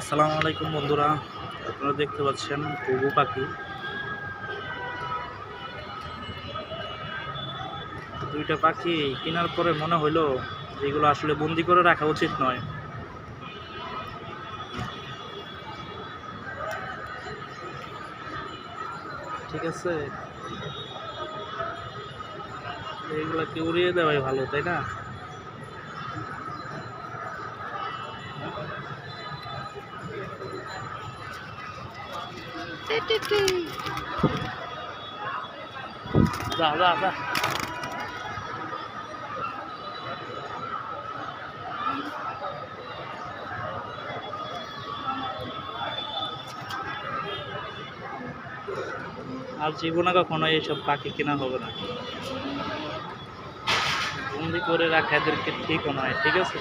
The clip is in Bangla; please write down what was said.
আসসালামু আলাইকুম বন্ধুরা, আপনারা দেখতে পাচ্ছেন ঘুঘু পাখি। দুইটা পাখি কেনার পরে মনে হইলো যে এগুলো আসলে বন্দি করে রাখা উচিত নয়। ঠিক আছে, এইগুলাকে উড়িয়ে দেওয়াই ভালো, তাই না? যা যা যা। আর জীবনে কখনো এইসব পাখি কেনা হবে না। বন্দি করে রাখা এদেরকে ঠিকও নয়, ঠিক আছে।